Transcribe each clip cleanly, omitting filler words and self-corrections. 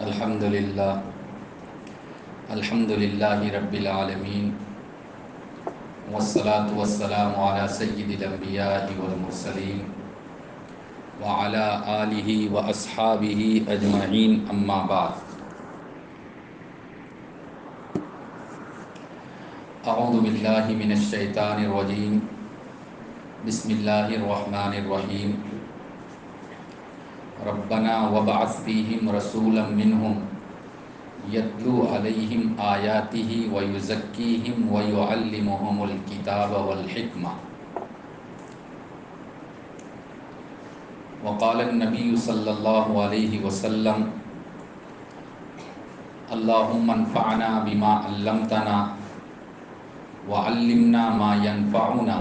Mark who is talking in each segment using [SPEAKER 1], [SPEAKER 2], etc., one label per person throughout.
[SPEAKER 1] الحمد للہ رب العالمین والصلاة والسلام علی سید الانبیاء والمرسلین وعلی آلہ واصحابہ اجمعین اما بعد۔ اعوذ باللہ من الشیطان الرجیم، بسم اللہ الرحمن الرحیم۔ ربنا وابعث فیہم رسولا منہم یتلو علیہم آیاتہ ویزکیہم ویعلمہم الکتاب والحکمہ۔ وقال النبی صلی اللہ علیہ وسلم اللہم انفعنا بما علمتنا وعلمنا ما ينفعنا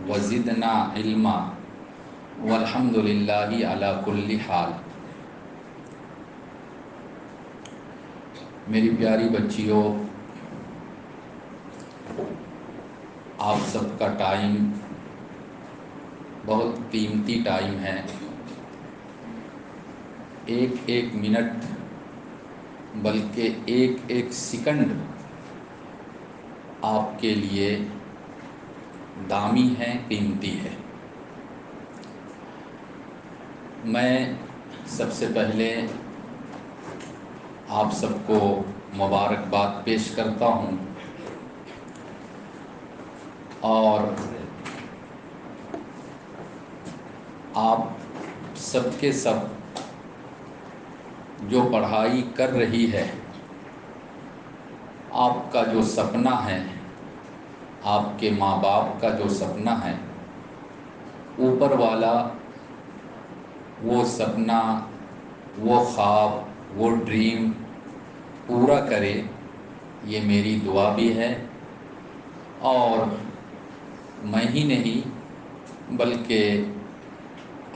[SPEAKER 1] وزدنا علما والحمد للہ علی کل حال۔ میری پیاری بچیوں، آپ سب کا ٹائم بہت قیمتی ٹائم ہے۔ ایک ایک منٹ بلکہ ایک ایک سیکنڈ آپ کے لیے دامی ہے، قیمتی ہے۔ میں سب سے پہلے آپ سب کو مبارکباد پیش کرتا ہوں، اور آپ سب کے سب جو پڑھائی کر رہی ہے، آپ کا جو سپنا ہے، آپ کے ماں باپ کا جو سپنا ہے، اوپر والا وہ سپنا، وہ خواب، وہ ڈریم پورا کرے، یہ میری دعا بھی ہے۔ اور میں ہی نہیں بلکہ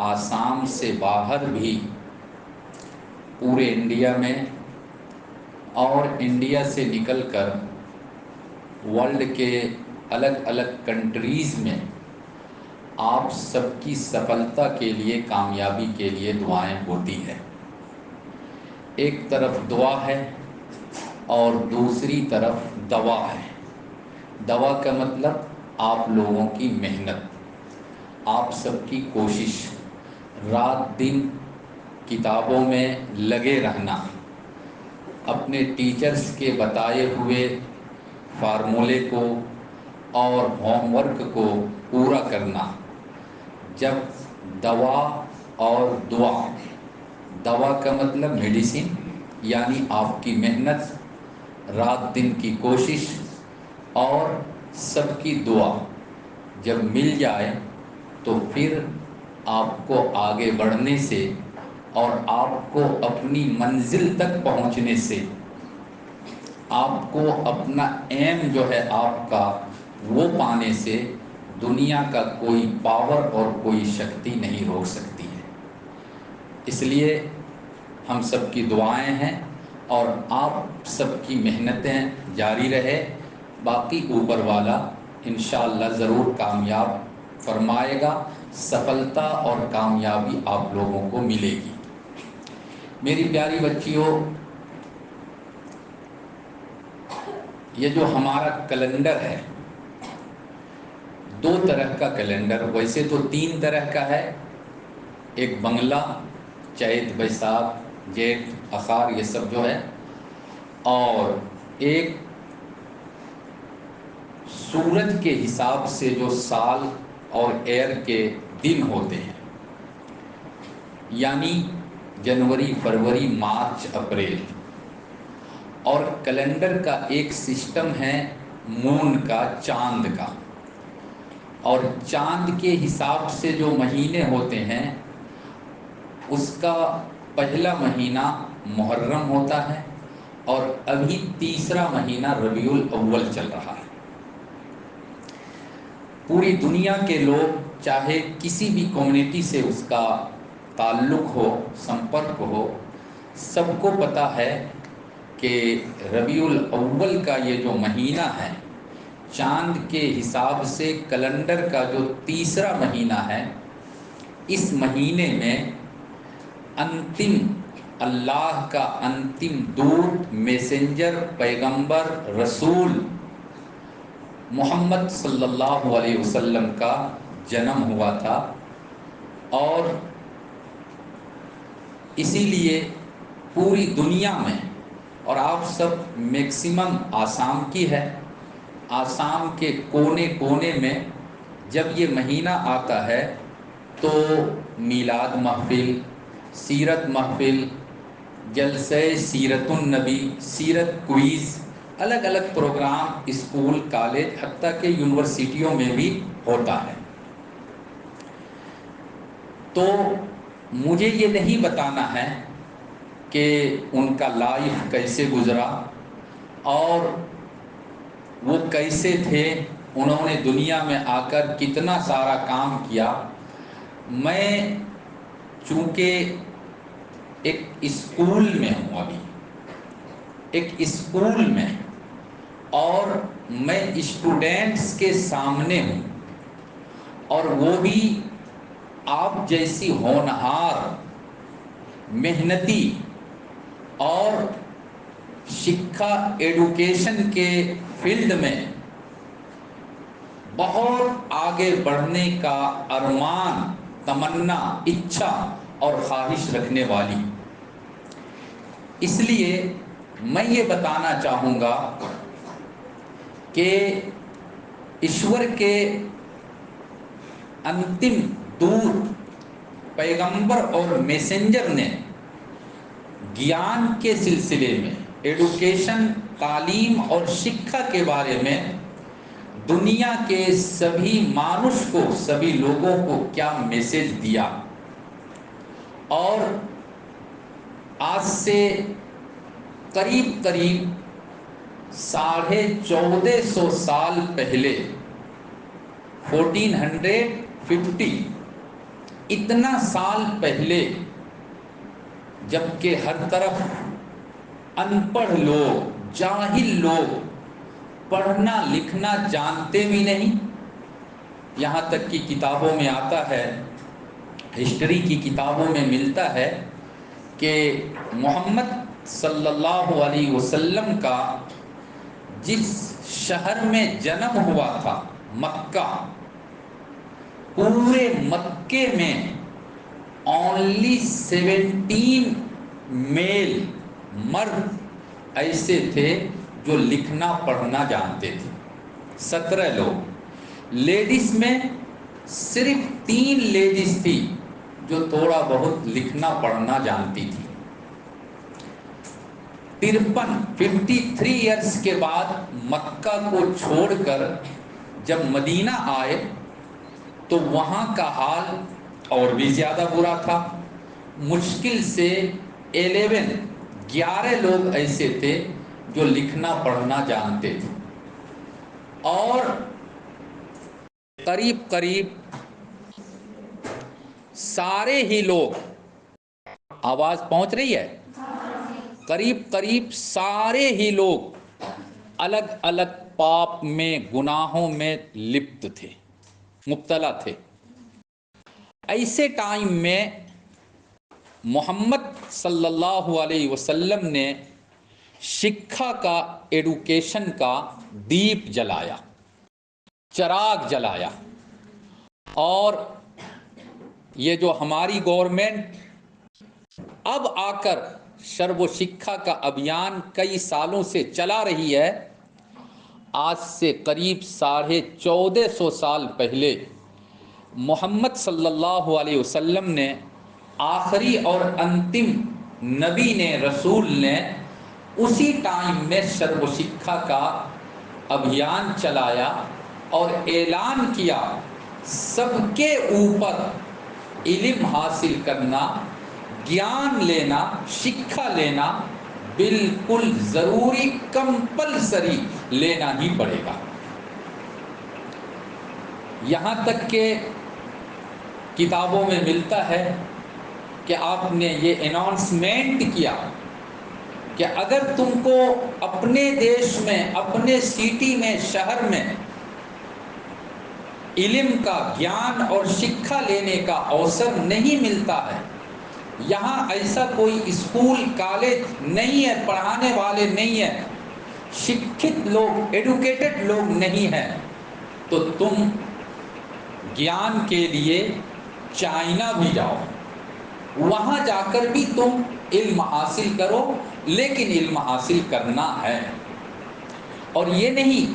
[SPEAKER 1] آسام سے باہر بھی پورے انڈیا میں اور انڈیا سے نکل کر ورلڈ کے الگ الگ کنٹریز میں آپ سب کی سفلتا کے لیے، کامیابی کے لیے دعائیں ہوتی ہیں۔ ایک طرف دعا ہے اور دوسری طرف دوا ہے۔ دوا کا مطلب آپ لوگوں کی محنت، آپ سب کی کوشش، رات دن کتابوں میں لگے رہنا، اپنے ٹیچرز کے بتائے ہوئے فارمولے کو اور ہوم ورک کو پورا کرنا۔ جب دوا اور دعا، دوا کا مطلب میڈیسن، یعنی آپ کی محنت، رات دن کی کوشش اور سب کی دعا جب مل جائے تو پھر آپ کو آگے بڑھنے سے اور آپ کو اپنی منزل تک پہنچنے سے، آپ کو اپنا ایم جو ہے آپ کا وہ پانے سے دنیا کا کوئی پاور اور کوئی شکتی نہیں روک سکتی ہے۔ اس لیے ہم سب کی دعائیں ہیں اور آپ سب کی محنتیں جاری رہے، باقی اوپر والا انشاءاللہ ضرور کامیاب فرمائے گا، سفلتا اور کامیابی آپ لوگوں کو ملے گی۔ میری پیاری بچیوں، یہ جو ہمارا کیلنڈر ہے، دو طرح کا کیلنڈر، ویسے تو تین طرح کا ہے، ایک بنگلہ، چیت، بیساکھ، جیٹھ، آষاڑ، یہ سب جو ہے، اور ایک سورج کے حساب سے جو سال اور ایئر کے دن ہوتے ہیں، یعنی جنوری، فروری، مارچ، اپریل۔ اور کیلنڈر کا ایک سسٹم ہے مون کا، چاند کا، اور چاند کے حساب سے جو مہینے ہوتے ہیں، اس کا پہلا مہینہ محرم ہوتا ہے، اور ابھی تیسرا مہینہ ربیع الاول چل رہا ہے۔ پوری دنیا کے لوگ، چاہے کسی بھی کمیونٹی سے اس کا تعلق ہو، سمپرک ہو، سب کو پتہ ہے کہ ربیع الاول کا یہ جو مہینہ ہے، چاند کے حساب سے کیلنڈر کا جو تیسرا مہینہ ہے، اس مہینے میں انتم اللہ کا انتم دودت، میسنجر، پیغمبر، رسول محمد صلی اللہ علیہ وسلم کا جنم ہوا تھا، اور اسی لیے پوری دنیا میں، اور آپ سب میکسیمم آسام کی ہے، آسام کے کونے کونے میں جب یہ مہینہ آتا ہے تو میلاد محفل، سیرت محفل، جلسہ سیرت النبی، سیرت کوئز، الگ الگ پروگرام اسکول، کالج، حتیٰ کہ یونیورسٹیوں میں بھی ہوتا ہے۔ تو مجھے یہ نہیں بتانا ہے کہ ان کا لائف کیسے گزرا اور وہ کیسے تھے، انہوں نے دنیا میں آ کر کتنا سارا کام کیا۔ میں چونکہ ایک اسکول میں ہوں ابھی، ایک اسکول میں، اور میں اسٹوڈنٹس کے سامنے ہوں، اور وہ بھی آپ جیسی ہونہار، محنتی اور شکھا ایڈوکیشن کے فیلڈ میں بہت آگے بڑھنے کا ارمان، تمنا، اچھا اور خواہش رکھنے والی۔ اس لیے میں یہ بتانا چاہوں گا کہ ایشور کے انتم دودت، پیغمبر اور میسنجر نے گیان کے سلسلے میں، ایڈوکیشن، تعلیم اور شکھا کے بارے میں دنیا کے سبھی مانوش کو، سبھی لوگوں کو کیا میسج دیا۔ اور آج سے قریب قریب 1450 سال پہلے، 1450، اتنا سال پہلے، جبکہ ہر طرف ان پڑھ لوگ، جاہل لوگ، پڑھنا لکھنا جانتے بھی نہیں، یہاں تک کہ کتابوں میں آتا ہے، ہسٹری کی کتابوں میں ملتا ہے کہ محمد صلی اللہ علیہ وسلم کا جس شہر میں جنم ہوا تھا، مکہ، پورے مکے میں اونلی 17 میل، مرد ایسے تھے جو لکھنا پڑھنا جانتے تھے، 17 لوگ۔ لیڈیز میں صرف 3 لیڈیز تھی جو تھوڑا بہت لکھنا پڑھنا جانتی تھی۔ 53 ایئرس کے بعد مکہ کو چھوڑ کر جب مدینہ آئے تو وہاں کا حال اور بھی زیادہ برا تھا۔ مشکل سے 11 لوگ ایسے تھے جو لکھنا پڑھنا جانتے تھے، اور قریب قریب سارے ہی لوگ، آواز پہنچ رہی ہے؟ قریب قریب سارے ہی لوگ الگ الگ پاپ میں، گناہوں میں لپت تھے، مبتلا تھے۔ ایسے ٹائم میں محمد صلی اللہ علیہ وسلم نے شکھا کا، ایڈوکیشن کا دیپ جلایا، چراغ جلایا، اور یہ جو ہماری گورنمنٹ اب آ کر سرو شکھا کا ابھیان کئی سالوں سے چلا رہی ہے، آج سے قریب 1450 سال پہلے محمد صلی اللہ علیہ وسلم نے، آخری اور انتم نبی نے، رسول نے، اسی ٹائم میں سرو شکھا کا ابھیان چلایا اور اعلان کیا، سب کے اوپر علم حاصل کرنا، گیان لینا، شکھا لینا بالکل ضروری، کمپلسری لینا ہی پڑے گا۔ یہاں تک کہ کتابوں میں ملتا ہے کہ آپ نے یہ اناؤنسمنٹ کیا کہ اگر تم کو اپنے دیش میں، اپنے سٹی میں، شہر میں علم کا، گیان اور شکھا لینے کا اوسر نہیں ملتا ہے، یہاں ایسا کوئی اسکول کالج نہیں ہے، پڑھانے والے نہیں ہیں، شکھت لوگ، ایڈوکیٹڈ لوگ نہیں ہیں، تو تم گیان کے لیے چائنا بھی جاؤ، وہاں جا کر بھی تم علم حاصل کرو، لیکن علم حاصل کرنا ہے۔ اور یہ نہیں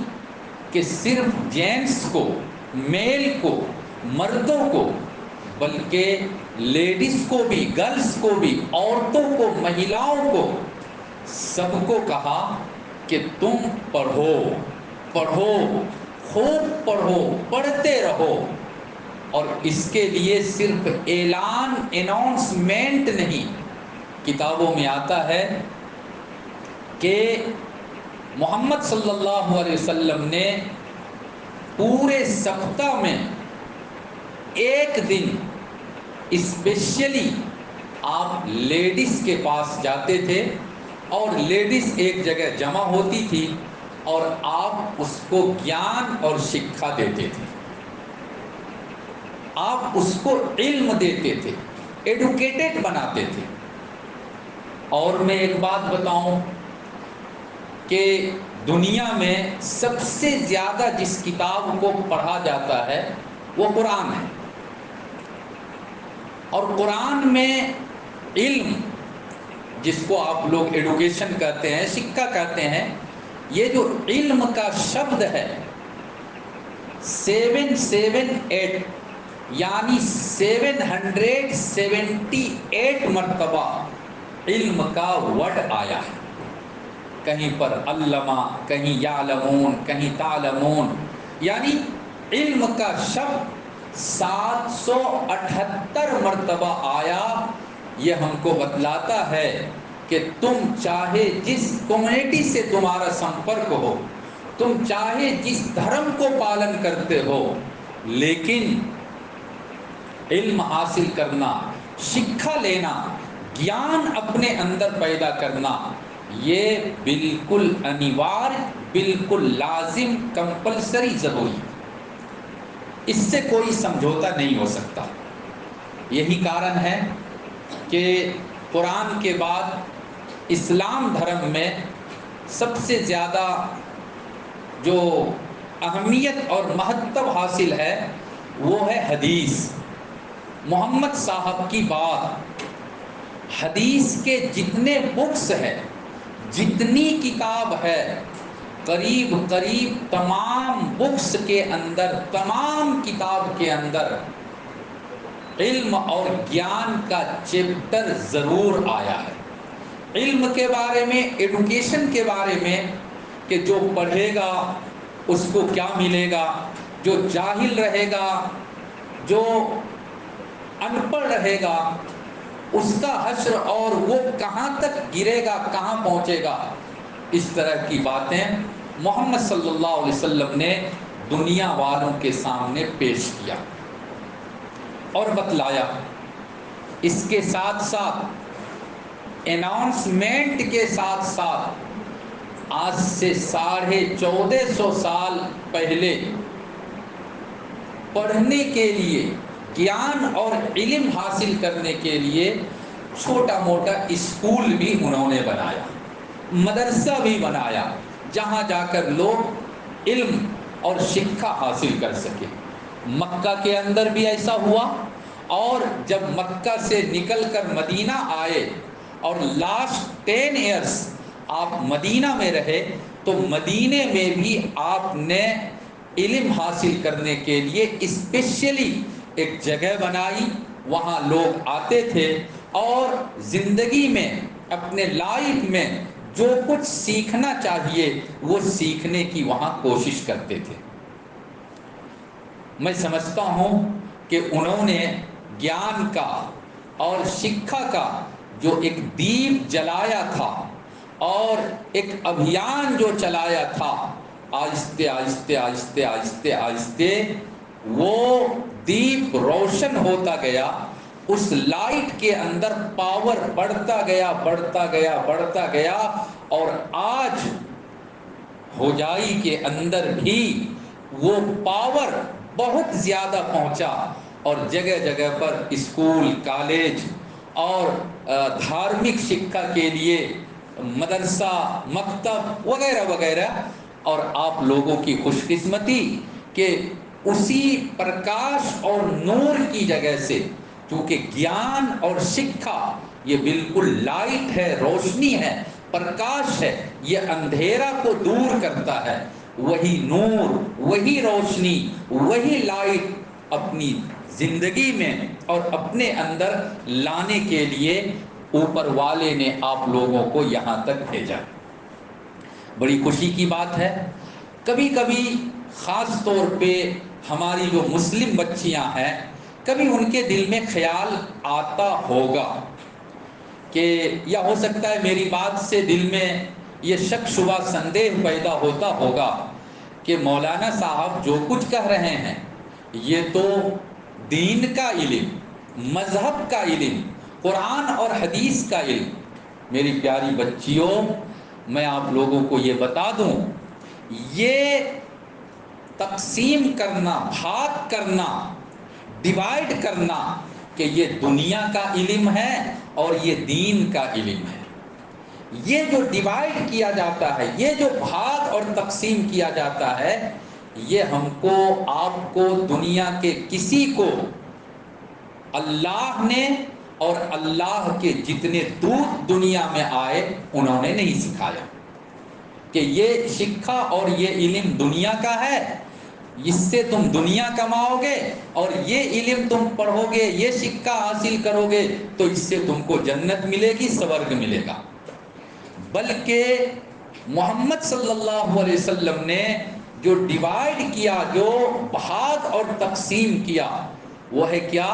[SPEAKER 1] کہ صرف جینٹس کو، میل کو، مردوں کو، بلکہ لیڈیز کو بھی، گرلز کو بھی، عورتوں کو، مہیلاؤں کو، سب کو کہا کہ تم پڑھو، پڑھو، خوب پڑھو، پڑھتے رہو۔ اور اس کے لیے صرف اعلان، اناؤنسمنٹ نہیں، کتابوں میں آتا ہے کہ محمد صلی اللہ علیہ وسلم نے پورے سپتہ میں ایک دن اسپیشلی آپ لیڈیز کے پاس جاتے تھے، اور لیڈیز ایک جگہ جمع ہوتی تھی، اور آپ اس کو گیان اور شکھا دیتے تھے، آپ اس کو علم دیتے تھے، ایڈوکیٹڈ بناتے تھے۔ اور میں ایک بات بتاؤں کہ دنیا میں سب سے زیادہ جس کتاب کو پڑھا جاتا ہے وہ قرآن ہے، اور قرآن میں علم، جس کو آپ لوگ ایڈوکیشن کہتے ہیں، شکھا کہتے ہیں، یہ جو علم کا شبد ہے 778 یعنی 778 مرتبہ علم کا ورڈ آیا ہے، کہیں پر علمہ، کہیں یعلمون، کہیں تعلمون، یعنی علم کا شبد 778 مرتبہ آیا۔ یہ ہم کو بتلاتا ہے کہ تم چاہے جس کمیونٹی سے تمہارا سمپرک ہو، تم چاہے جس دھرم کو پالن کرتے ہو، لیکن علم حاصل کرنا، شکھا لینا، گیان اپنے اندر پیدا کرنا، یہ بالکل انیوار، بالکل لازم، کمپلسری، ضروری، اس سے کوئی سمجھوتا نہیں ہو سکتا۔ یہی کارن ہے کہ قرآن کے بعد اسلام دھرم میں سب سے زیادہ جو اہمیت اور مہتو حاصل ہے وہ ہے حدیث، محمد صاحب کی بات۔ حدیث کے جتنے بکس ہے، جتنی کتاب ہے، قریب قریب تمام بکس کے اندر، تمام کتاب کے اندر علم اور گیان کا چیپٹر ضرور آیا ہے، علم کے بارے میں، ایڈوکیشن کے بارے میں، کہ جو پڑھے گا اس کو کیا ملے گا، جو جاہل رہے گا، جو ان پڑھ رہے گا، اس کا حشر اور وہ کہاں تک گرے گا، کہاں پہنچے گا، اس طرح کی باتیں محمد صلی اللہ علیہ وسلم نے دنیا والوں کے سامنے پیش کیا اور بتلایا۔ اس کے ساتھ ساتھ اناؤنسمنٹ کے ساتھ ساتھ آج سے 1450 سال پہلے پڑھنے کے لیے، گیان اور علم حاصل کرنے کے لیے چھوٹا موٹا اسکول بھی انہوں نے بنایا، مدرسہ بھی بنایا، جہاں جا کر لوگ علم اور شکھا حاصل کر سکے۔ مکہ کے اندر بھی ایسا ہوا، اور جب مکہ سے نکل کر مدینہ آئے اور لاسٹ 10 ایئرس آپ مدینہ میں رہے، تو مدینے میں بھی آپ نے علم حاصل کرنے کے لیے اسپیشلی ایک جگہ بنائی، وہاں لوگ آتے تھے اور زندگی میں، اپنے لائف میں جو کچھ سیکھنا چاہیے وہ سیکھنے کی وہاں کوشش کرتے تھے۔ میں سمجھتا ہوں کہ انہوں نے گیان کا اور شکھا کا جو ایک دیپ جلایا تھا، اور ایک ابھیان جو چلایا تھا، آہستہ آہستہ آہستہ آہستہ آہستہ وہ دیپ روشن ہوتا گیا، اس لائٹ کے اندر پاور بڑھتا گیا، بڑھتا گیا، بڑھتا گیا، اور آج ہوجائی کے اندر بھی وہ پاور بہت زیادہ پہنچا، اور جگہ جگہ پر اسکول، کالج اور دھارمک شکھا کے لیے مدرسہ، مکتب وغیرہ وغیرہ، اور آپ لوگوں کی خوش قسمتی کہ اسی پرکاش اور نور کی جگہ سے، چونکہ گیان اور شکھا یہ بالکل لائٹ ہے، روشنی ہے، پرکاش ہے، یہ اندھیرا کو دور کرتا ہے، وہی نور، وہی روشنی، وہی لائٹ اپنی زندگی میں اور اپنے اندر لانے کے لیے اوپر والے نے آپ لوگوں کو یہاں تک بھیجا۔ بڑی خوشی کی بات ہے، کبھی کبھی خاص طور پہ ہماری جو مسلم بچیاں ہیں، کبھی ان کے دل میں خیال آتا ہوگا کہ، یا ہو سکتا ہے میری بات سے دل میں یہ شک شبہ سندیہ پیدا ہوتا ہوگا کہ مولانا صاحب جو کچھ کہہ رہے ہیں یہ تو دین کا علم، مذہب کا علم، قرآن اور حدیث کا علم۔ میری پیاری بچیوں، میں آپ لوگوں کو یہ بتا دوں، یہ تقسیم کرنا، بھاگ کرنا، ڈیوائیڈ کرنا کہ یہ دنیا کا علم ہے اور یہ دین کا علم ہے، یہ جو ڈیوائیڈ کیا جاتا ہے، یہ جو بھاگ اور تقسیم کیا جاتا ہے، یہ ہم کو، آپ کو، دنیا کے کسی کو اللہ نے اور اللہ کے جتنے دودت دنیا میں آئے انہوں نے نہیں سکھایا کہ یہ شکھا اور یہ علم دنیا کا ہے، اس سے تم دنیا کماؤ گے اور یہ علم تم پڑھو گے، یہ شکھا حاصل کرو گے تو اس سے تم کو جنت ملے گی، سورگ ملے گا۔ بلکہ محمد صلی اللہ علیہ وسلم نے جو ڈیوائیڈ کیا، جو بھاگ اور تقسیم کیا، وہ ہے کیا؟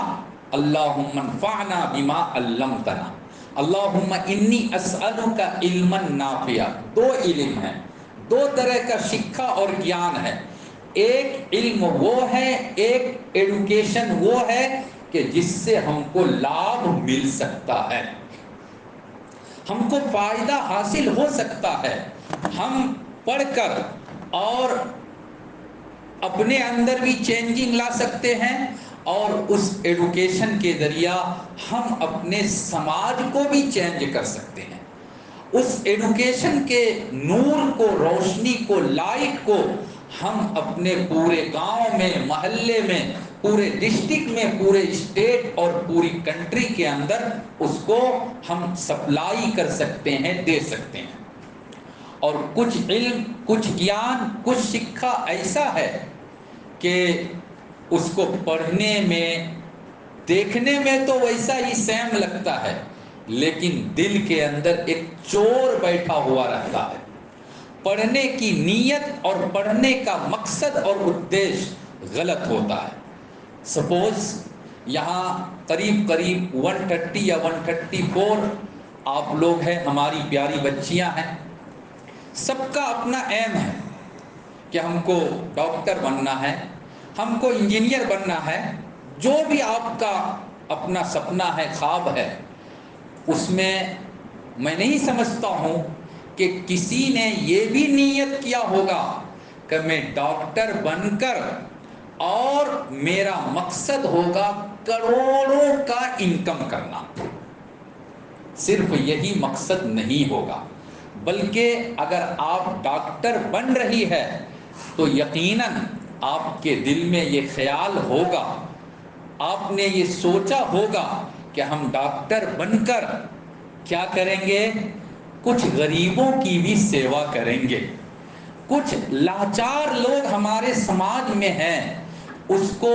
[SPEAKER 1] اللہم انفعنا بما علمتنا، اللہم انی اسألک علما نافعا۔ دو علم ہیں، دو طرح کا شکھا اور گیان ہے۔ ایک علم وہ ہے، ایک ایڈوکیشن وہ ہے کہ جس سے ہم کو لابھ مل سکتا ہے، ہم کو فائدہ حاصل ہو سکتا ہے، ہم پڑھ کر اور اپنے اندر بھی چینجنگ لا سکتے ہیں، اور اس ایڈوکیشن کے ذریعہ ہم اپنے سماج کو بھی چینج کر سکتے ہیں۔ اس ایڈوکیشن کے نور کو، روشنی کو، لائٹ کو ہم اپنے پورے گاؤں میں، محلے میں، پورے ڈسٹرکٹ میں، پورے اسٹیٹ اور پوری کنٹری کے اندر اس کو ہم سپلائی کر سکتے ہیں، دے سکتے ہیں۔ اور کچھ علم، کچھ گیان، کچھ شکھا ایسا ہے کہ اس کو پڑھنے میں، دیکھنے میں تو ویسا ہی سیم لگتا ہے، لیکن دل کے اندر ایک چور بیٹھا ہوا رہتا ہے۔ پڑھنے کی نیت اور پڑھنے کا مقصد اور ادیش غلط ہوتا ہے۔ سپوز یہاں قریب قریب 130 یا 134 آپ لوگ ہیں، ہماری پیاری بچیاں ہیں، سب کا اپنا ایم ہے کہ ہم کو ڈاکٹر بننا ہے، ہم کو انجینئر بننا ہے، جو بھی آپ کا اپنا سپنا ہے، خواب ہے، اس میں میں نہیں سمجھتا ہوں کہ کسی نے یہ بھی نیت کیا ہوگا کہ میں ڈاکٹر بن کر اور میرا مقصد ہوگا کروڑوں کا انکم کرنا۔ صرف یہی مقصد نہیں ہوگا، بلکہ اگر آپ ڈاکٹر بن رہی ہے تو یقیناً آپ کے دل میں یہ خیال ہوگا، آپ نے یہ سوچا ہوگا کہ ہم ڈاکٹر بن کر کیا کریں گے؟ کچھ غریبوں کی بھی سیوا کریں گے، کچھ لاچار لوگ ہمارے سماج میں ہیں، اس کو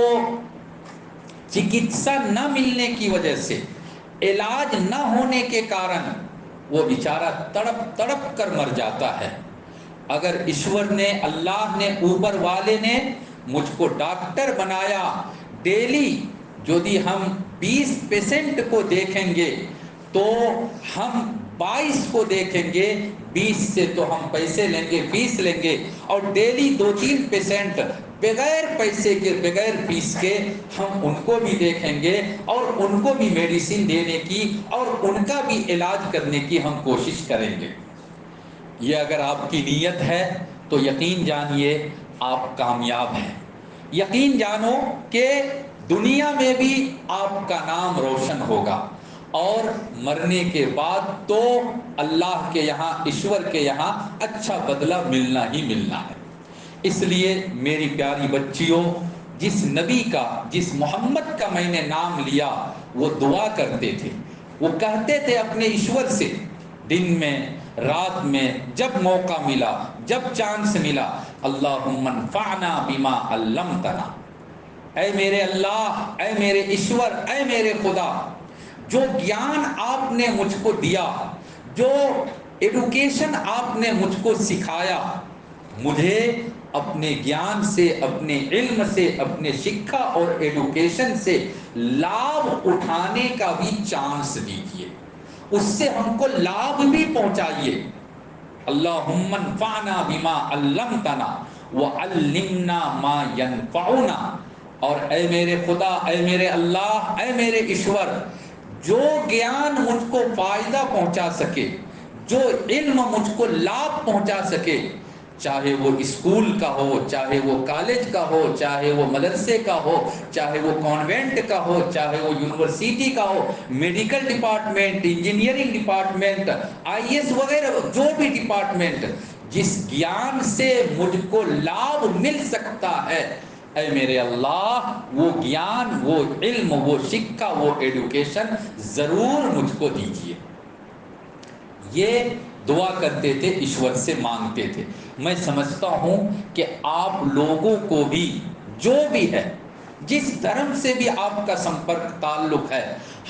[SPEAKER 1] چکتسا نہ ملنے کی وجہ سے، علاج نہ ہونے کے کارن وہ بیچارہ تڑپ تڑپ کر مر جاتا ہے۔ اگر ایشور نے، اللہ نے، اوپر والے نے مجھ کو ڈاکٹر بنایا، ڈیلی یدی ہم 20% کو دیکھیں گے تو ہم 22 کو دیکھیں گے، 20 سے تو ہم پیسے لیں گے، فیس لیں گے، اور ڈیلی 2-3% بغیر پیسے کے، بغیر فیس کے ہم ان کو بھی دیکھیں گے اور ان کو بھی میڈیسن دینے کی اور ان کا بھی علاج کرنے کی ہم کوشش کریں گے۔ یہ اگر آپ کی نیت ہے تو یقین جانیے آپ کامیاب ہیں، یقین جانو کہ دنیا میں بھی آپ کا نام روشن ہوگا اور مرنے کے بعد تو اللہ کے یہاں، ایشور کے یہاں اچھا بدلہ ملنا ہی ملنا ہے۔ اس لیے میری پیاری بچیوں، جس نبی کا، جس محمد کا میں نے نام لیا، وہ دعا کرتے تھے، وہ کہتے تھے اپنے ایشور سے دن میں، رات میں، جب موقع ملا، جب چانس ملا، اللہم انفعنا بما علمتنا، اے میرے اللہ، اے میرے ایشور، اے میرے خدا، جو گیان آپ نے مجھ کو دیا، جو ایڈوکیشن آپ نے مجھ کو سکھایا، مجھے اپنے گیان سے، اپنے علم سے، اپنے شکھا اور ایڈوکیشن سے لابھ اٹھانے کا بھی چانس دیجیے، اس سے ہم کو لابھ بھی پہنچائیے۔ اللہم انفعنا بما علمتنا وعلمنا ما ینفعنا، اور اے میرے خدا، اے میرے اللہ، اے میرے ایشور، جو گیان مجھ کو فائدہ پہنچا سکے، جو علم مجھ کو لابھ پہنچا سکے، چاہے وہ اسکول کا ہو، چاہے وہ کالج کا ہو، چاہے وہ مدرسے کا ہو، چاہے وہ کانوینٹ کا ہو، چاہے وہ یونیورسٹی کا ہو، medical department, engineering department, I S وغیرہ، جو بھی ڈپارٹمنٹ، جس گیان سے مجھ کو لابھ مل سکتا ہے، اے میرے اللہ، وہ گیان، وہ علم، وہ شکھا، وہ ایڈوکیشن ضرور مجھ کو دیجیے۔ یہ دعا کرتے تھے، ایشور سے مانگتے تھے۔ میں سمجھتا ہوں کہ آپ لوگوں کو بھی، جو بھی ہے، جس دھرم سے بھی آپ کا سمپرک تعلق ہے،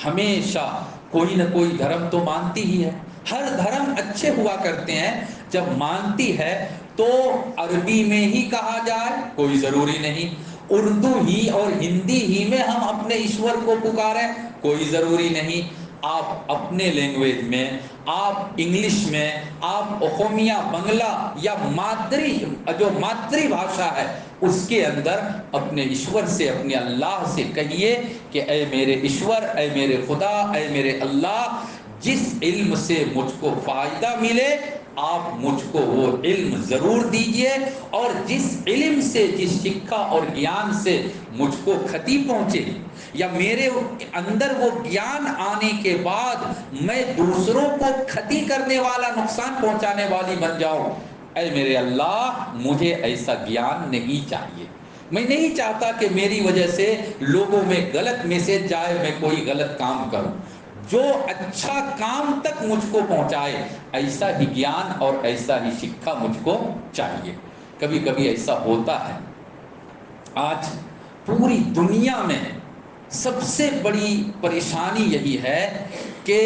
[SPEAKER 1] ہمیشہ کوئی نہ کوئی دھرم تو مانتی ہی ہے۔ ہر دھرم اچھے ہوا کرتے ہیں، جب مانتی ہے تو عربی میں ہی کہا جائے، کوئی ضروری نہیں، اردو ہی اور ہندی ہی میں ہم اپنے ایشور کو پکاریں، کوئی ضروری نہیں، آپ اپنے لینگویج میں، آپ انگلش میں، آپ اوکھومیہ، بنگلہ یا جو مادری بھاشا ہے اس کے اندر اپنے ایشور سے، اپنے اللہ سے کہیے کہ اے میرے ایشور، اے میرے خدا، اے میرے اللہ، جس علم سے مجھ کو فائدہ ملے آپ مجھ کو وہ علم ضرور دیجئے، اور جس علم سے، جس شکھا اور گیان سے مجھ کو کھتی پہنچے، یا میرے اندر وہ گیان آنے کے بعد میں دوسروں کو کھتی کرنے والا، نقصان پہنچانے والی بن جاؤں، اے میرے اللہ، مجھے ایسا گیان نہیں چاہیے۔ میں نہیں چاہتا کہ میری وجہ سے لوگوں میں غلط میسج جائے، میں کوئی غلط کام کروں۔ جو اچھا کام تک مجھ کو پہنچائے، ایسا ہی گیان اور ایسا ہی شکھا مجھ کو چاہیے۔ کبھی کبھی ایسا ہوتا ہے، آج پوری دنیا میں سب سے بڑی پریشانی یہی ہے کہ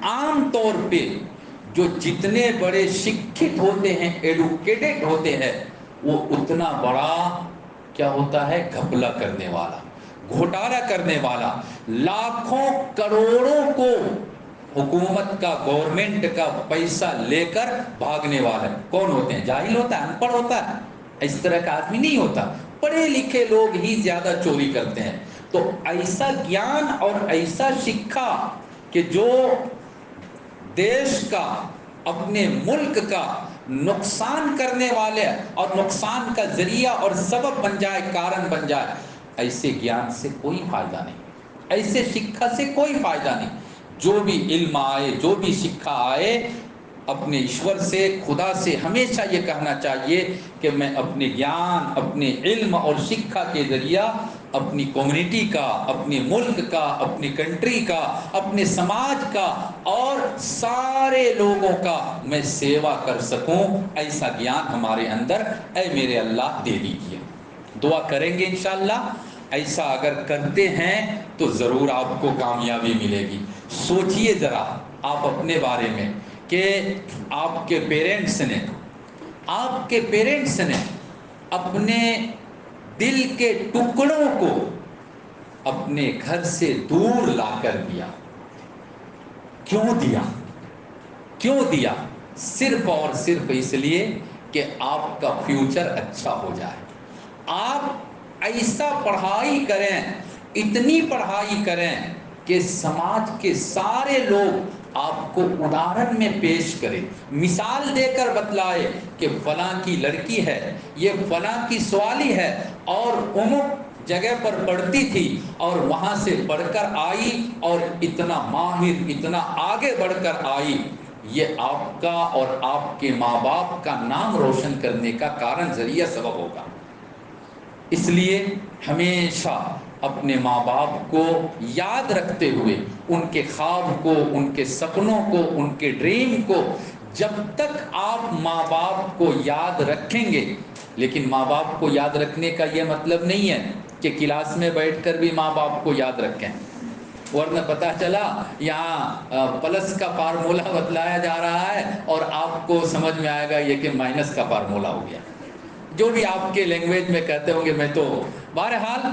[SPEAKER 1] عام طور پہ جو جتنے بڑے شکھت ہوتے ہیں، ایڈوکیٹڈ ہوتے ہیں، وہ اتنا بڑا کیا ہوتا ہے، گھپلہ کرنے والا، گھوٹالہ کرنے والا، لاکھوں کروڑوں کو حکومت کا، گورنمنٹ کا پیسہ لے کر بھاگنے والا کون ہوتے ہیں؟ جاہل ہوتا ہے، ان پڑھ ہوتا ہے، اس طرح کا آدمی نہیں ہوتا۔ پڑھے لکھے لوگ ہی زیادہ چوری کرتے ہیں۔ تو ایسا گیان اور ایسا شکھا کہ جو دیش کا، اپنے ملک کا نقصان کرنے والے اور نقصان کا ذریعہ اور سبب بن جائے، کارن بن جائے، ایسے گیان سے کوئی فائدہ نہیں، ایسے شکھا سے کوئی فائدہ نہیں۔ جو بھی علم آئے، جو بھی شکھا آئے، اپنے ایشور سے، خدا سے ہمیشہ یہ کہنا چاہیے کہ میں اپنے گیان، اپنے علم اور شکھا کے ذریعہ اپنی کمیونٹی کا، اپنے ملک کا، اپنی کنٹری کا، اپنے سماج کا اور سارے لوگوں کا میں سیوا کر سکوں، ایسا گیان ہمارے اندر اے میرے اللہ دے دیجیے۔ دعا کریں گے انشاءاللہ۔ ایسا اگر کرتے ہیں تو ضرور آپ کو کامیابی ملے گی۔ سوچئے ذرا آپ اپنے بارے میں کہ آپ کے پیرنٹس نے اپنے دل کے ٹکڑوں کو اپنے گھر سے دور لا کر دیا۔ کیوں دیا؟ صرف اور صرف اس لیے کہ آپ کا فیوچر اچھا ہو جائے۔ آپ ایسا پڑھائی کریں، اتنی پڑھائی کریں کہ سماج کے سارے لوگ آپ کو ادھارن میں پیش کریں، مثال دے کر بتلائے کہ فلاں کی لڑکی ہے، یہ فلاں کی سوالی ہے، اور جگہ پر پڑھتی تھی اور وہاں سے پڑھ کر آئی اور اتنا ماہر، اتنا آگے بڑھ کر آئی، یہ آپ کا اور آپ کے ماں باپ کا نام روشن کرنے کا کارن، ذریعہ، سبب ہوگا۔ اس لیے ہمیشہ اپنے ماں باپ کو یاد رکھتے ہوئے، ان کے خواب کو، ان کے سپنوں کو، ان کے ڈریم کو، جب تک آپ ماں باپ کو یاد رکھیں گے، لیکن ماں باپ کو یاد رکھنے کا یہ مطلب نہیں ہے کہ کلاس میں بیٹھ کر بھی ماں باپ کو یاد رکھیں، ورنہ پتہ چلا یہاں پلس کا فارمولہ بتلایا جا رہا ہے اور آپ کو سمجھ میں آئے گا یہ کہ مائنس کا فارمولہ ہو گیا، جو بھی آپ کے لینگویج میں کہتے ہوں گے۔ میں تو بہرحال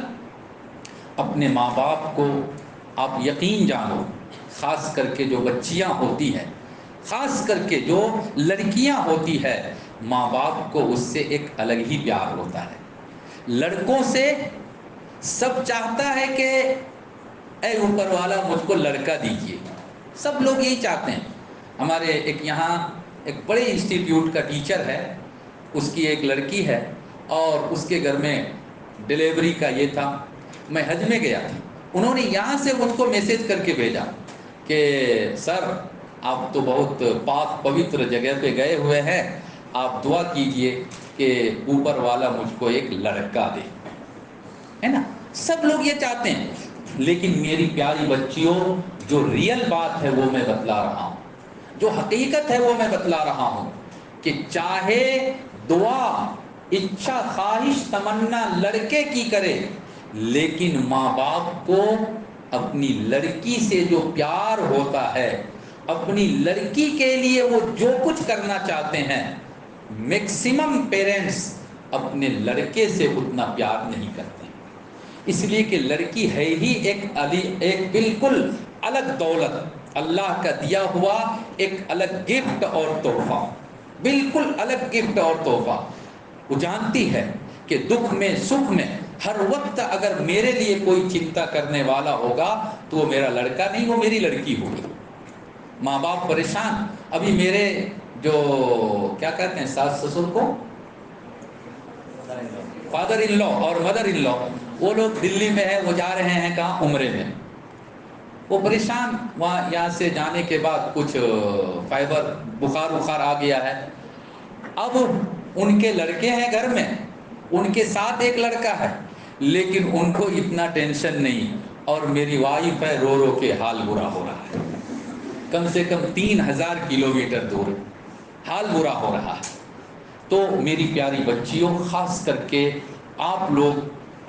[SPEAKER 1] اپنے ماں باپ کو آپ یقین جانو، خاص کر کے جو بچیاں ہوتی ہیں، خاص کر کے جو لڑکیاں ہوتی ہے، ماں باپ کو اس سے ایک الگ ہی پیار ہوتا ہے۔ لڑکوں سے سب چاہتا ہے کہ اے اوپر والا مجھ کو لڑکا دیجیے، سب لوگ یہی چاہتے ہیں۔ ہمارے ایک یہاں ایک بڑے انسٹیٹیوٹ کا ٹیچر ہے، اس کی ایک لڑکی ہے اور اس کے گھر میں ڈیلیوری کا یہ تھا، میں حج میں گیا تھا، انہوں نے یہاں سے مجھ کو میسیج کر کے بھیجا کہ سر آپ تو بہت پاک پوتر جگہ پہ گئے ہوئے ہیں، آپ دعا کیجئے کہ اوپر والا مجھ کو ایک لڑکا دے، ہے نا؟ سب لوگ یہ چاہتے ہیں، لیکن میری پیاری بچیوں، جو ریئل بات ہے وہ میں بتلا رہا ہوں، جو حقیقت ہے وہ میں بتلا رہا ہوں کہ چاہے دعا، اچھا، خواہش، تمنا لڑکے کی کرے، لیکن ماں باپ کو اپنی لڑکی سے جو پیار ہوتا ہے، اپنی لڑکی کے لیے وہ جو کچھ کرنا چاہتے ہیں، میکسیمم پیرنٹس اپنے لڑکے سے اتنا پیار نہیں کرتے، اس لیے کہ لڑکی ہے ہی ایک بالکل الگ دولت، اللہ کا دیا ہوا ایک الگ گفٹ اور تحفہ، بالکل الگ گفٹ اور تحفہ۔ وہ جانتی ہے کہ دکھ میں، سکھ میں، ہر وقت اگر میرے لیے کوئی چنتا کرنے والا ہوگا تو وہ میرا لڑکا نہیں، وہ میری لڑکی ہوگی۔ ماں باپ پریشان، ابھی میرے جو کیا کہتے ہیں ساس سسر کو، فادر ان لا اور مدر ان لا، وہ لوگ دلی میں ہیں، وہ جا رہے ہیں کہاں، عمرے میں، وہ پریشان، وہاں یہاں سے جانے کے بعد کچھ فائبر بخار آ گیا ہے، اب ان کے لڑکے ہیں گھر میں، ان کے ساتھ ایک لڑکا ہے، لیکن ان کو اتنا ٹینشن نہیں، اور میری وائف ہے، رو رو کے حال برا ہو رہا ہے، کم سے کم 3000 کلومیٹر دور، حال برا ہو رہا ہے۔ تو میری پیاری بچیوں، خاص کر کے آپ لوگ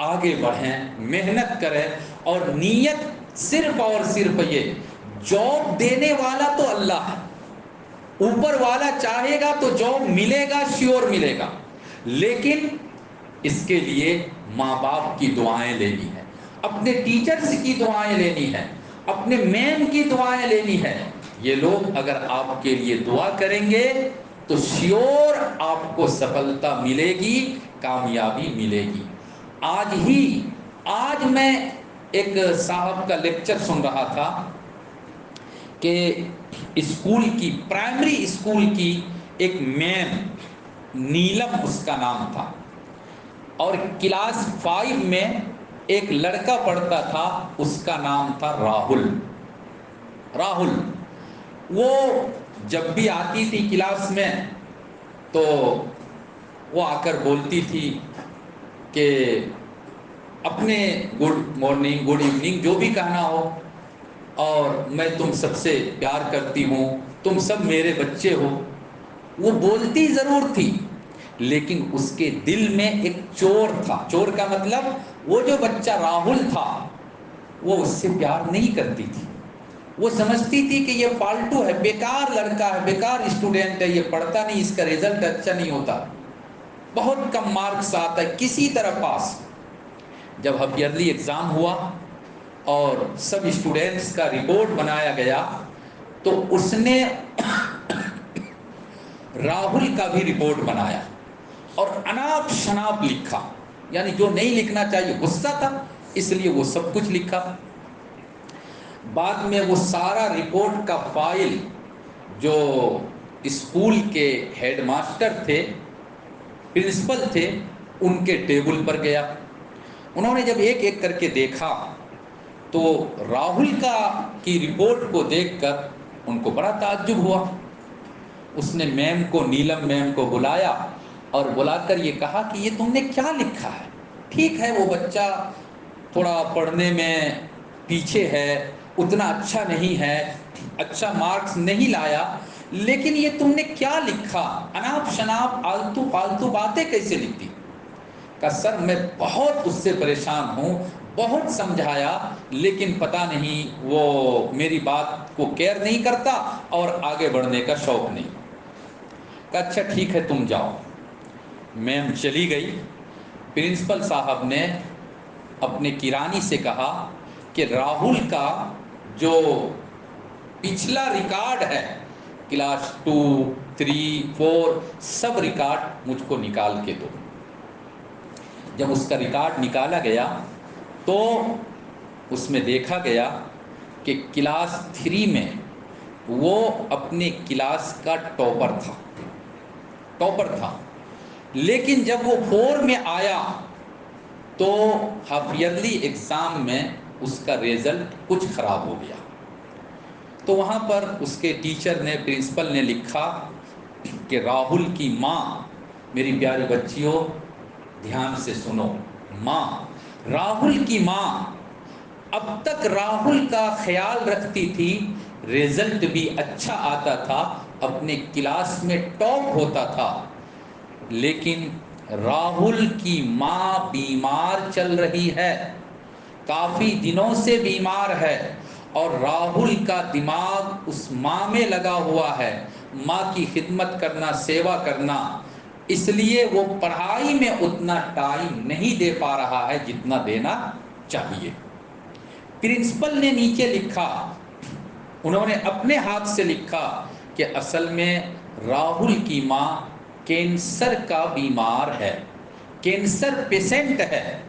[SPEAKER 1] آگے بڑھیں، محنت کریں، اور نیت صرف اور صرف یہ، جاب دینے والا تو اللہ ہے، اوپر والا چاہے گا تو جاب ملے گا، شیور ملے گا، لیکن اس کے لیے ماں باپ کی دعائیں لینی ہے، اپنے ٹیچرز کی دعائیں لینی ہے، اپنے میم کی دعائیں لینی ہے۔ یہ لوگ اگر آپ کے لیے دعا کریں گے تو شیور آپ کو سفلتا ملے گی، کامیابی ملے گی۔ آج میں ایک صاحب کا لیکچر سن رہا تھا کہ اسکول کی، پرائمری اسکول کی ایک میم، نیلم اس کا نام تھا، اور کلاس 5 میں ایک لڑکا پڑھتا تھا، اس کا نام تھا راہل۔ وہ جب بھی آتی تھی کلاس میں تو وہ آ کر بولتی تھی کہ اپنے گڈ مارننگ، گڈ ایوننگ، جو بھی کہنا ہو، اور میں تم سب سے پیار کرتی ہوں، تم سب میرے بچے ہو۔ وہ بولتی ضرور تھی، لیکن اس کے دل میں ایک چور تھا۔ چور کا مطلب وہ جو بچہ راہل تھا، وہ اس سے پیار نہیں کرتی تھی، وہ سمجھتی تھی کہ یہ فالتو ہے، بیکار لڑکا ہے، بیکار اسٹوڈنٹ ہے، یہ پڑھتا نہیں، اس کا رزلٹ اچھا نہیں ہوتا، بہت کم مارکس آتا ہے، کسی طرح پاس۔ جب ہاف ایئرلی ایگزام ہوا اور سب اسٹوڈنٹس کا رپورٹ بنایا گیا تو اس نے راہل کا بھی رپورٹ بنایا اور اناپ شناپ لکھا، یعنی جو نہیں لکھنا چاہیے، غصہ تھا اس لیے وہ سب کچھ لکھا۔ بعد میں وہ سارا رپورٹ کا فائل جو اسکول کے ہیڈ ماسٹر تھے، پرنسپل تھے، ان کے ٹیبل پر گیا۔ انہوں نے جب ایک ایک کر کے دیکھا تو راہل کی رپورٹ کو دیکھ کر ان کو بڑا تعجب ہوا۔ اس نے میم کو، نیلم میم کو بلایا اور بلا کر یہ کہا کہ یہ تم نے کیا لکھا ہے؟ ٹھیک ہے وہ بچہ تھوڑا پڑھنے میں پیچھے ہے، اتنا اچھا نہیں ہے، اچھا مارکس نہیں لایا، لیکن یہ تم نے کیا لکھا؟ اناپ شناپ آلتو فالتو باتیں کیسے لکھتی؟ کہ سر میں بہت اس سے پریشان ہوں، بہت سمجھایا، لیکن پتہ نہیں وہ میری بات کو کیئر نہیں کرتا اور آگے بڑھنے کا شوق نہیں۔ کہ اچھا ٹھیک ہے تم جاؤ۔ میم چلی گئی۔ پرنسپل صاحب نے اپنے کرانی سے کہا کہ راہل کا جو پچھلا ریکارڈ ہے، کلاس 2، 3، 4 سب ریکارڈ مجھ کو نکال کے دو۔ جب اس کا ریکارڈ نکالا گیا تو اس میں دیکھا گیا کہ کلاس 3 میں وہ اپنے کلاس کا ٹاپر تھا، لیکن جب وہ 4 میں آیا تو ہاف ایئرلی ایگزام میں اس کا ریزلٹ کچھ خراب ہو گیا۔ تو وہاں پر اس کے ٹیچر نے، پرنسپل نے لکھا کہ راہل کی ماں، میری پیاری بچیوں دھیان سے سنو، ماں، راہل کی ماں اب تک راہل کا خیال رکھتی تھی، ریزلٹ بھی اچھا آتا تھا، اپنے کلاس میں ٹاپ ہوتا تھا، لیکن راہل کی ماں بیمار چل رہی ہے، کافی دنوں سے بیمار ہے، اور راہل کا دماغ اس ماں میں لگا ہوا ہے، ماں کی خدمت کرنا، سیوا کرنا، اس لیے وہ پڑھائی میں اتنا ٹائم نہیں دے پا رہا ہے جتنا دینا چاہیے۔ پرنسپل نے نیچے لکھا، انہوں نے اپنے ہاتھ سے لکھا کہ اصل میں راہل کی ماں کینسر کا بیمار ہے، کینسر پیشنٹ ہے،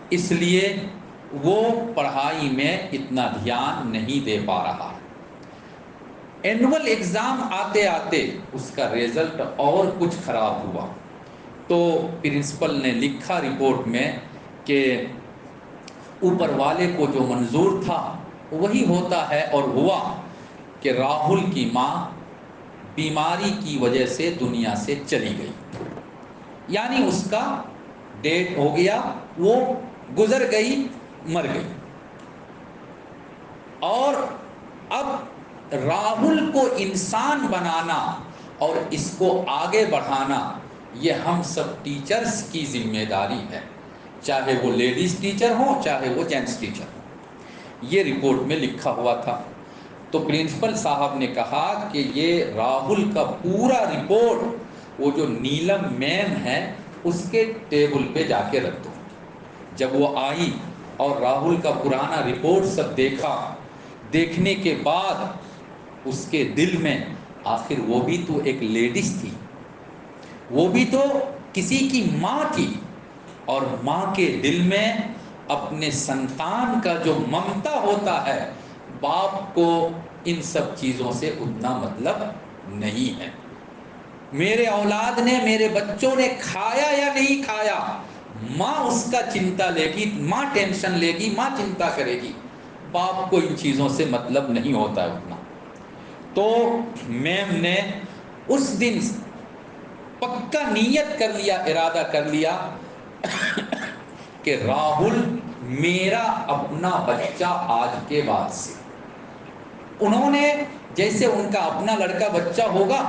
[SPEAKER 1] اس لیے وہ پڑھائی میں اتنا دھیان نہیں دے پا رہا ہے۔ اینول ایگزام آتے آتے اس کا ریزلٹ اور کچھ خراب ہوا، تو پرنسپل نے لکھا رپورٹ میں کہ اوپر والے کو جو منظور تھا وہی ہوتا ہے، اور ہوا کہ راہل کی ماں بیماری کی وجہ سے دنیا سے چلی گئی، یعنی اس کا ڈیتھ ہو گیا، وہ گزر گئی، مر گئی۔ اور اب راہل کو انسان بنانا اور اس کو آگے بڑھانا یہ ہم سب ٹیچرز کی ذمہ داری ہے، چاہے وہ لیڈیز ٹیچر ہوں چاہے وہ جینٹس ٹیچر ہوں۔ یہ رپورٹ میں لکھا ہوا تھا۔ تو پرنسپل صاحب نے کہا کہ یہ راہل کا پورا رپورٹ وہ جو نیلم میم ہے اس کے ٹیبل پہ جا کے رکھ دو۔ جب وہ آئی اور راہل کا پرانا رپورٹ سب دیکھا، دیکھنے کے بعد اس کے دل میں، آخر وہ بھی تو ایک لیڈیز تھی، وہ بھی تو کسی کی ماں تھی، اور ماں کے دل میں اپنے سنتان کا جو ممتا ہوتا ہے، باپ کو ان سب چیزوں سے اتنا مطلب نہیں ہے۔ میرے اولاد نے، میرے بچوں نے کھایا یا نہیں کھایا، ماں اس کا چنتا لے گی، ماں ٹینشن لے گی، ماں چنتا کرے گی، باپ کو ان چیزوں سے مطلب نہیں ہوتا ہے اتنا۔ تو میم نے اس دن پکا نیت کر لیا، ارادہ کر لیا کہ راہل میرا اپنا بچہ آج کے بعد سے۔ انہوں نے جیسے ان کا اپنا لڑکا بچہ ہوگا،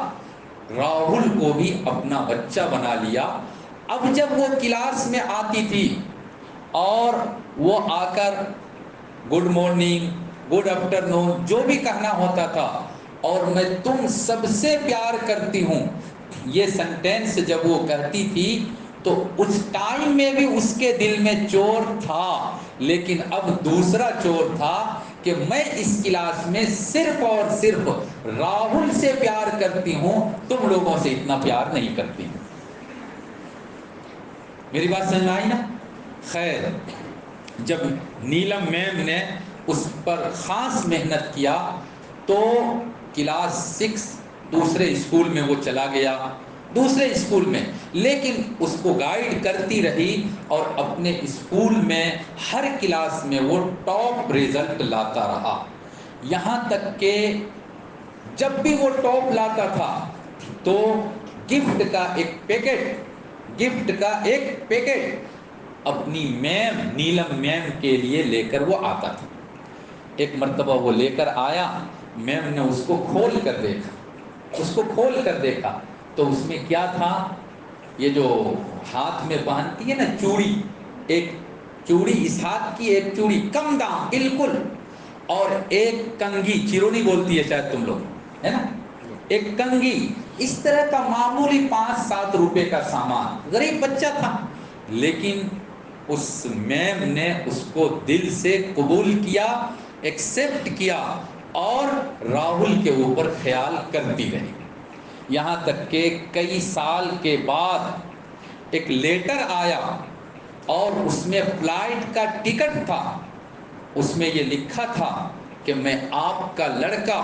[SPEAKER 1] راہل کو بھی اپنا بچہ بنا لیا۔ اب جب وہ کلاس میں آتی تھی اور وہ آ کر گڈ مارننگ، گڈ آفٹرنون جو بھی کہنا ہوتا تھا، اور میں تم سب سے پیار کرتی ہوں، یہ سنٹینس جب وہ کہتی تھی تو اس ٹائم میں بھی اس کے دل میں چور تھا، لیکن اب دوسرا چور تھا کہ میں اس کلاس میں صرف اور صرف راہل سے پیار کرتی ہوں، تم لوگوں سے اتنا پیار نہیں کرتی ہوں۔ میری بات سمجھ میں آئی نا؟ خیر، جب نیلم میم نے اس پر خاص محنت کیا تو کلاس 6 دوسرے اسکول میں وہ چلا گیا، دوسرے اسکول میں، لیکن اس کو گائیڈ کرتی رہی اور اپنے اسکول میں ہر کلاس میں وہ ٹاپ رزلٹ لاتا رہا، یہاں تک کہ جب بھی وہ ٹاپ لاتا تھا تو گفٹ کا ایک پیکٹ اپنی میم نیلم میم کے لیے لے کر وہ آتا تھا۔ ایک مرتبہ وہ لے کر آیا، میم نے اس کو کھول کر دیکھا تو اس میں کیا تھا، یہ جو ہاتھ میں باندھتی ہے نا چوڑی، ایک چوڑی اس ہاتھ کی، ایک چوڑی کم دام بالکل، اور ایک کنگھی، چیرونی بولتی ہے شاید تم لوگ، ہے نا، ایک کنگھی، اس طرح کا معمولی 5-7 روپے کا سامان، غریب بچہ تھا، لیکن اس میم نے اس کو دل سے قبول کیا، ایکسپٹ کیا اور راہل کے اوپر خیال کرتی رہی، یہاں تک کہ کئی سال کے بعد ایک لیٹر آیا اور اس میں فلائٹ کا ٹکٹ تھا، اس میں یہ لکھا تھا کہ میں آپ کا لڑکا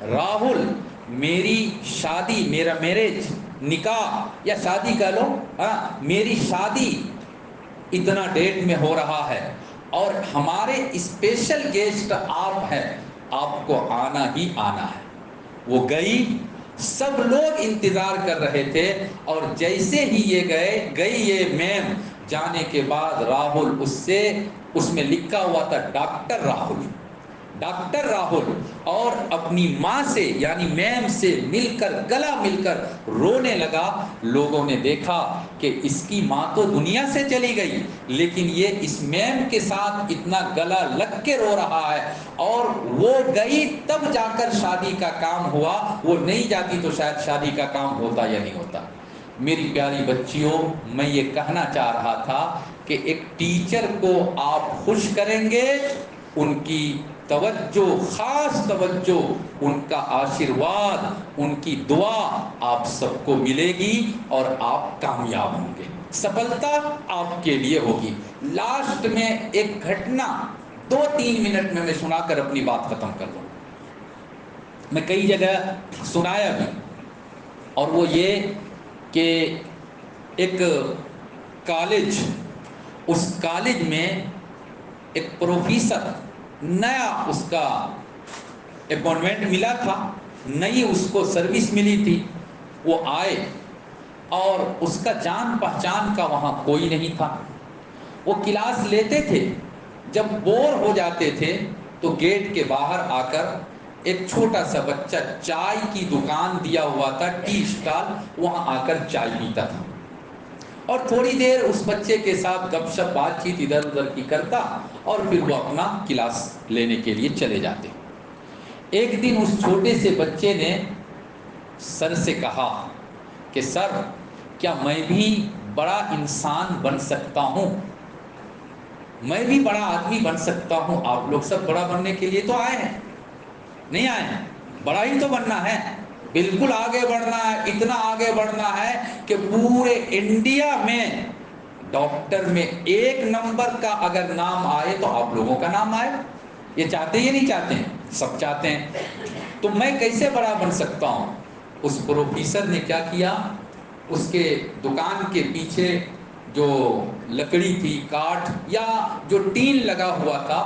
[SPEAKER 1] راہل، میری شادی، میرا میرج، نکاح یا شادی کہہ لو، میری شادی اتنا ڈیٹ میں ہو رہا ہے اور ہمارے اسپیشل گیسٹ آپ ہیں، آپ کو آنا ہی آنا ہے۔ وہ گئی، سب لوگ انتظار کر رہے تھے، اور جیسے ہی یہ گئی یہ میم، جانے کے بعد راہل اس میں لکھا ہوا تھا ڈاکٹر راہل، اور اپنی ماں سے یعنی میم سے گلا مل کر رونے لگا۔ لوگوں نے دیکھا کہ اس کی ماں تو دنیا سے چلی گئی، لیکن یہ اس میم کے ساتھ اتنا گلا لگ کے رو رہا ہے، اور وہ گئی تب جا کر شادی کا کام ہوا، وہ نہیں جاتی تو شاید شادی کا کام ہوتا یا نہیں ہوتا۔ میری پیاری بچیوں، میں یہ کہنا چاہ رہا تھا کہ ایک ٹیچر کو آپ خوش کریں گے، ان کی توجہ، خاص توجہ، ان کا آشیرواد، ان کی دعا آپ سب کو ملے گی اور آپ کامیاب ہوں گے، سفلتا آپ کے لیے ہوگی۔ لاسٹ میں ایک گھٹنا 2-3 منٹ میں سنا کر اپنی بات ختم کر دوں، میں کئی جگہ سنایا بھی، اور وہ یہ کہ ایک کالج، اس کالج میں ایک پروفیسر، نیا اس کا اپوائنٹمنٹ ملا تھا، نئی اس کو سروس ملی تھی، وہ آئے اور اس کا جان پہچان کا وہاں کوئی نہیں تھا، وہ کلاس لیتے تھے، جب بور ہو جاتے تھے تو گیٹ کے باہر آ کر ایک چھوٹا سا بچہ، چائے کی دکان دیا ہوا تھا، ٹی اسٹال، وہاں آ کر چائے پیتا تھا، اور تھوڑی دیر اس بچے کے ساتھ گپ شپ بات چیت ادھر ادھر کی کرتا، اور پھر وہ اپنا کلاس لینے کے لیے چلے جاتے۔ ایک دن اس چھوٹے سے بچے نے سر سے کہا کہ سر، کیا میں بھی بڑا انسان بن سکتا ہوں؟ میں بھی بڑا آدمی بن سکتا ہوں؟ آپ لوگ سب بڑا بننے کے لیے تو آئے ہیں، نہیں آئے ہیں؟ بڑا ہی تو بننا ہے، بالکل آگے بڑھنا ہے، اتنا آگے بڑھنا ہے کہ پورے انڈیا میں ڈاکٹر میں 1 نمبر کا اگر نام آئے تو آپ لوگوں کا نام آئے۔ یہ چاہتے یا نہیں چاہتے ہیں؟ سب چاہتے ہیں۔ تو میں کیسے بڑا بن سکتا ہوں؟ اس پروفیسر نے کیا کیا، اس کے دکان کے پیچھے جو لکڑی تھی، کاٹھ یا جو ٹین لگا ہوا تھا،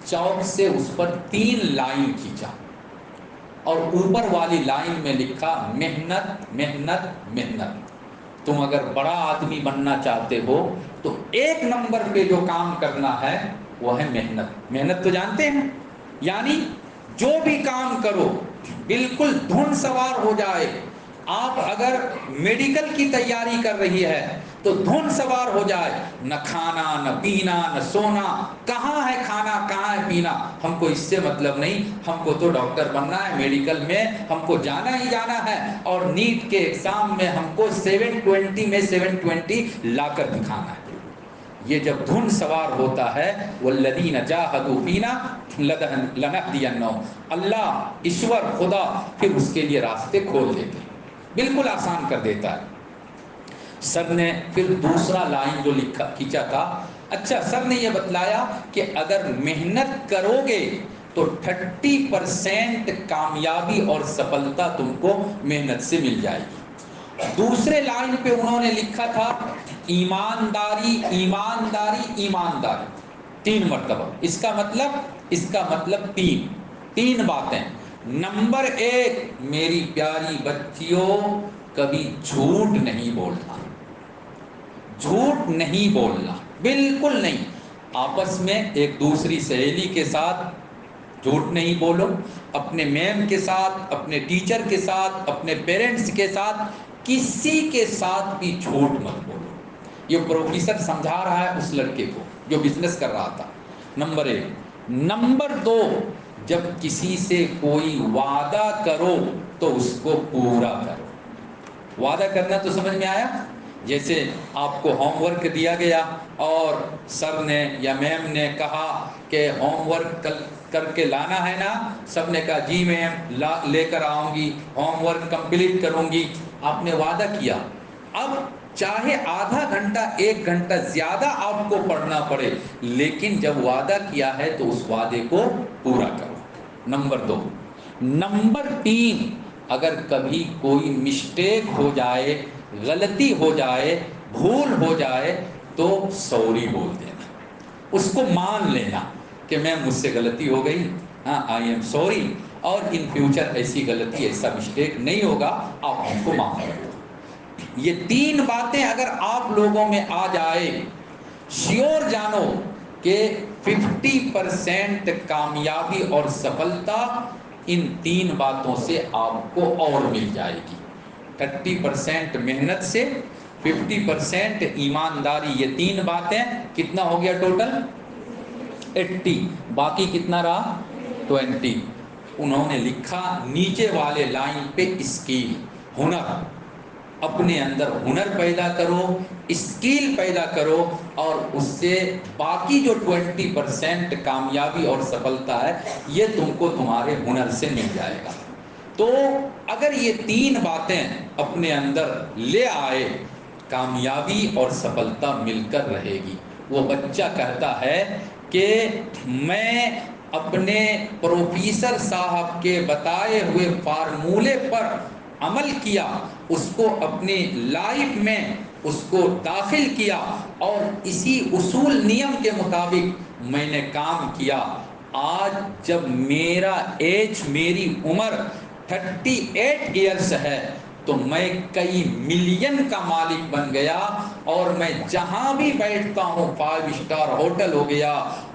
[SPEAKER 1] چاک سے اس پر 3 لائن کھینچا، اور اوپر والی لائن میں لکھا محنت محنت محنت۔ تم اگر بڑا آدمی بننا چاہتے ہو تو 1 نمبر پہ جو کام کرنا ہے وہ ہے محنت۔ محنت تو جانتے ہیں، یعنی جو بھی کام کرو بالکل دھن سوار ہو جائے۔ آپ اگر میڈیکل کی تیاری کر رہی ہے تو دھن سوار ہو جائے، نہ کھانا نہ پینا نہ سونا، کہاں ہے کھانا کہاں ہے پینا، ہم کو اس سے مطلب نہیں، ہم کو تو ڈاکٹر بننا ہے، میڈیکل میں ہم کو جانا ہی جانا ہے، اور نیٹ کے ایگزام میں ہم کو 720 میں 720 لا کر دکھانا ہے۔ یہ جب دھن سوار ہوتا ہے، والذین جاہدوا فینا لنہدینہم، اللہ، ایشور، خدا پھر اس کے لیے راستے کھول دیتے ہیں، بالکل آسان کر دیتا ہے۔ سر نے پھر دوسرا لائن جو کھینچا تھا، اچھا سر نے یہ بتلایا کہ اگر محنت کرو گے تو 30% کامیابی اور سفلتا تم کو محنت سے مل جائے گی، دوسرے لائن پہ انہوں نے لکھا تھا ایمانداری ایمانداری ایمانداری 3 مرتبہ۔ اس کا مطلب تین باتیں۔ نمبر 1، میری پیاری بچیوں، کبھی جھوٹ نہیں بولنا، جھوٹ نہیں بولنا، بالکل نہیں۔ آپس میں ایک دوسری سہیلی کے ساتھ جھوٹ نہیں بولو، اپنے میم کے ساتھ، اپنے ٹیچر کے ساتھ، اپنے پیرنٹس کے ساتھ، کسی کے ساتھ بھی جھوٹ مت بولو۔ یہ پروفیسر سمجھا رہا ہے اس لڑکے کو جو بزنس کر رہا تھا، نمبر 1۔ نمبر 2، جب کسی سے کوئی وعدہ کرو تو اس کو پورا کرو۔ وعدہ کرنا تو سمجھ میں آیا؟ جیسے آپ کو ہوم ورک دیا گیا اور سر نے یا میم نے کہا کہ ہوم ورک کل کر کے لانا ہے نا، سب نے کہا جی میم لے کر آؤں گی، ہوم ورک کمپلیٹ کروں گی۔ آپ نے وعدہ کیا، اب چاہے آدھا گھنٹہ 1 گھنٹہ زیادہ آپ کو پڑھنا پڑے، لیکن جب وعدہ کیا ہے تو اس وعدے کو پورا کرو۔ نمبر 2۔ نمبر 3، اگر کبھی کوئی مسٹیک ہو جائے، غلطی ہو جائے، بھول ہو جائے تو سوری بول دینا، اس کو مان لینا کہ میں مجھ سے غلطی ہو گئی، ہاں آئی ایم سوری، اور ان فیوچر ایسی غلطی ایسا مسٹیک نہیں ہوگا، آپ ہم کو معاف کر دو۔ یہ 3 باتیں اگر آپ لوگوں میں آ جائے، شیور جانو کہ 50% کامیابی اور سفلتا ان 3 باتوں سے آپ کو اور مل جائے گی۔ 30% محنت سے، 50% ایمانداری، یہ 3 باتیں کتنا ہو گیا ٹوٹل؟ 80۔ باقی کتنا رہا؟ 20۔ انہوں نے لکھا نیچے والے لائن پہ اسکل، ہنر، اپنے اندر ہنر پیدا کرو، اسکل پیدا کرو، اور اس سے باقی جو 20% کامیابی اور سفلتا ہے یہ تم کو تمہارے ہنر سے مل جائے گا۔ تو اگر یہ 3 باتیں اپنے اندر لے آئے، کامیابی اور سفلتا مل کر رہے گی۔ وہ بچہ کہتا ہے کہ میں اپنے پروفیسر صاحب کے بتائے ہوئے فارمولے پر عمل کیا، اس کو اپنی لائف میں اس کو داخل کیا، اور اسی اصول نیم کے مطابق میں نے کام کیا۔ آج جب میرا ایج، میری عمر 38 ایئرس ہے تو میں کئی ملین کا مالک بن گیا، اور میں جہاں بھی بیٹھتا ہوں 5 اسٹار ہوٹل ہو گیا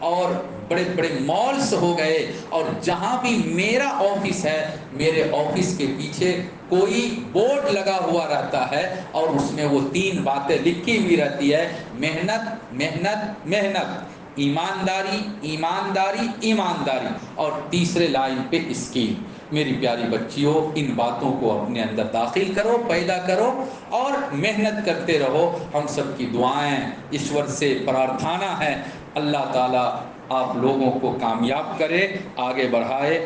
[SPEAKER 1] اور بڑے بڑے مالز ہو گئے، اور جہاں بھی میرا آفس ہے میرے آفس کے پیچھے کوئی بورڈ لگا ہوا رہتا ہے اور اس میں وہ 3 باتیں لکھی ہوئی رہتی ہے، محنت محنت محنت، ایمانداری ایمانداری ایمانداری، اور تیسرے لائن پہ اسکل۔ میری پیاری بچیوں، ان باتوں کو اپنے اندر داخل کرو، پیدا کرو، اور محنت کرتے رہو۔ ہم سب کی دعائیں ایشور سے پرارتھنا ہے، اللہ تعالیٰ آپ لوگوں کو کامیاب کرے، آگے بڑھائے۔